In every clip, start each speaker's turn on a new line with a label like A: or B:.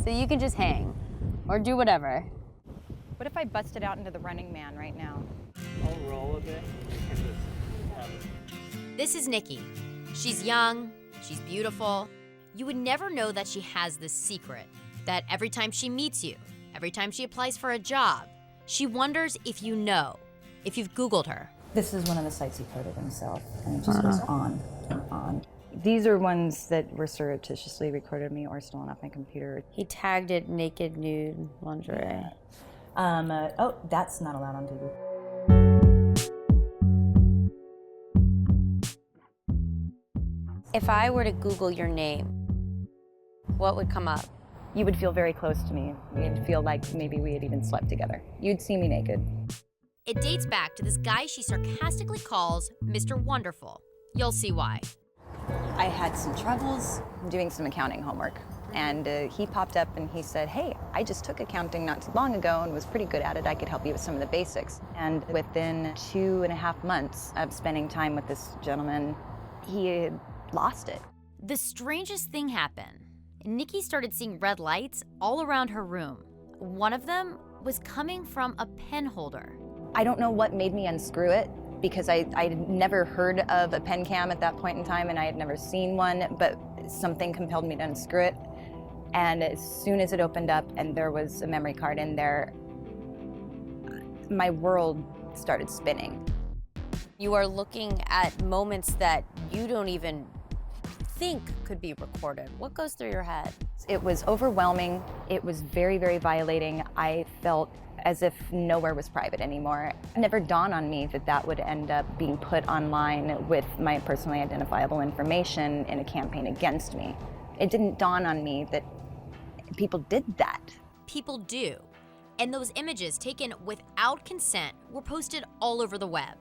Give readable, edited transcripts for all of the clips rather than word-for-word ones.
A: So you can just hang or do whatever.
B: What if I busted out into the Running Man right now?
C: I'll roll a bit and just have it.
D: This is Nikki. She's young, she's beautiful. You would never know that she has this secret, that every time she meets you, every time she applies for a job, she wonders if you know, if you've Googled her.
E: This is one of the sites he coded himself, and it just goes on and on. These are ones that were surreptitiously recorded me or stolen off my computer.
A: He tagged it naked, nude, lingerie.
E: Oh, that's not allowed on TV.
A: If I were to Google your name, what would come up?
E: You would feel very close to me. You'd feel like maybe we had even slept together. You'd see me naked.
D: It dates back to this guy she sarcastically calls Mr. Wonderful. You'll see why.
B: I had some troubles doing some accounting homework. And he popped up and he said, hey, I just took accounting not too long ago and was pretty good at it. I could help you with some of the basics. And within 2.5 months of spending time with this gentleman, he had lost it.
D: The strangest thing happened. Nikki started seeing red lights all around her room. One of them was coming from a pen holder.
B: I don't know what made me unscrew it, because I had never heard of a pen cam at that point in time, and I had never seen one, but something compelled me to unscrew it. And as soon as it opened up and there was a memory card in there, my world started spinning.
A: You are looking at moments that you don't even think could be recorded. What goes through your head?
B: It was overwhelming. It was very, very violating. I felt as if nowhere was private anymore. It never dawned on me that that would end up being put online with my personally identifiable information in a campaign against me. It didn't dawn on me that people did that.
D: People do. And those images taken without consent were posted all over the web.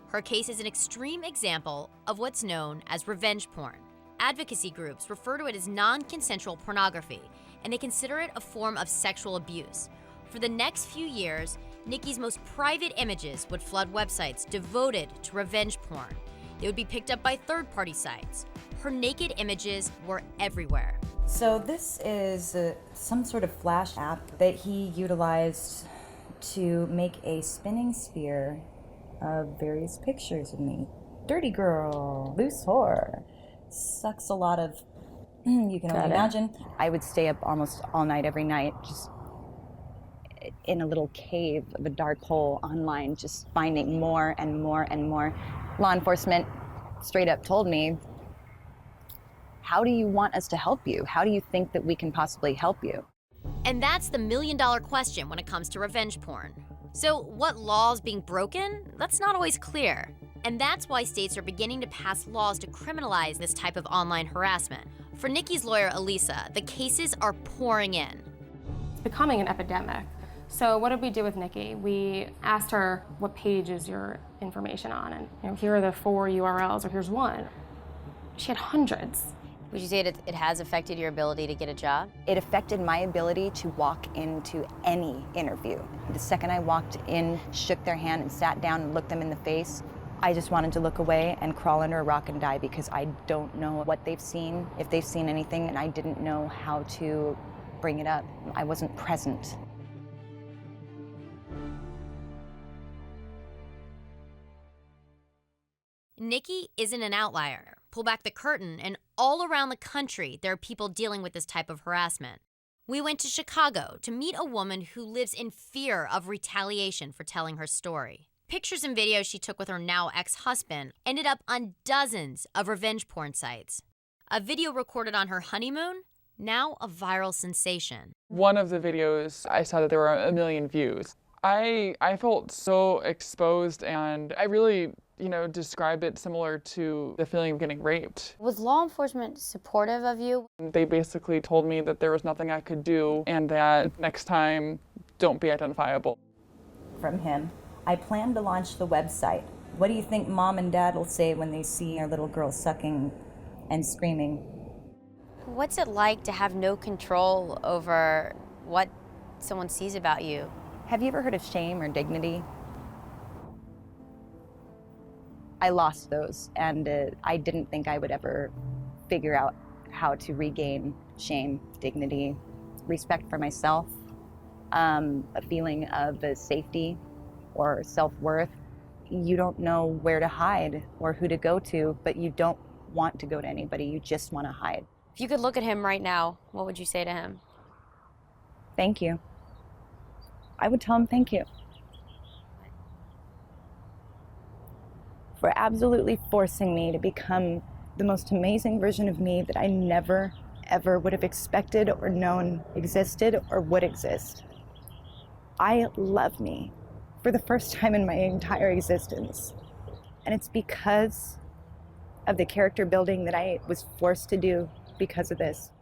D: Her case is an extreme example of what's known as revenge porn. Advocacy groups refer to it as non-consensual pornography, and they consider it a form of sexual abuse. For the next few years, Nikki's most private images would flood websites devoted to revenge porn. They would be picked up by third-party sites. Her naked images were everywhere.
E: So this is some sort of flash app that he utilized to make a spinning sphere of various pictures of me. Dirty girl, loose whore, sucks a lot of, you can only imagine.
B: I would stay up almost all night, every night, just in a little cave of a dark hole online, just finding more and more and more. Law enforcement straight up told me, how do you want us to help you? How do you think that we can possibly help you?
D: And that's the million-dollar question when it comes to revenge porn. So what laws being broken? That's not always clear. And that's why states are beginning to pass laws to criminalize this type of online harassment. For Nikki's lawyer, Elisa, the cases are pouring in.
F: It's becoming an epidemic. So what did we do with Nikki? We asked her, what page is your information on? And here are the 4 URLs, or here's one. She had hundreds.
A: Would you say it has affected your ability to get a job?
B: It affected my ability to walk into any interview. The second I walked in, shook their hand and sat down and looked them in the face, I just wanted to look away and crawl under a rock and die, because I don't know what they've seen, if they've seen anything, and I didn't know how to bring it up. I wasn't present.
D: Nikki isn't an outlier. Pull back the curtain, and all around the country, there are people dealing with this type of harassment. We went to Chicago to meet a woman who lives in fear of retaliation for telling her story. Pictures and videos she took with her now ex-husband ended up on dozens of revenge porn sites. A video recorded on her honeymoon, now a viral sensation.
G: One of the videos, I saw that there were 1 million views. I felt so exposed, and I really, describe it similar to the feeling of getting raped.
A: Was law enforcement supportive of you?
G: They basically told me that there was nothing I could do, and that next time, don't be identifiable.
E: From him, I plan to launch the website. What do you think mom and dad will say when they see our little girl sucking and screaming?
A: What's it like to have no control over what someone sees about you?
B: Have you ever heard of shame or dignity? I lost those, and I didn't think I would ever figure out how to regain shame, dignity, respect for myself, a feeling of safety or self-worth. You don't know where to hide or who to go to, but you don't want to go to anybody. You just want to hide.
A: If you could look at him right now, what would you say to him?
B: Thank you. I would tell him thank you for absolutely forcing me to become the most amazing version of me that I never, ever would have expected or known existed or would exist. I love me for the first time in my entire existence. And it's because of the character building that I was forced to do because of this.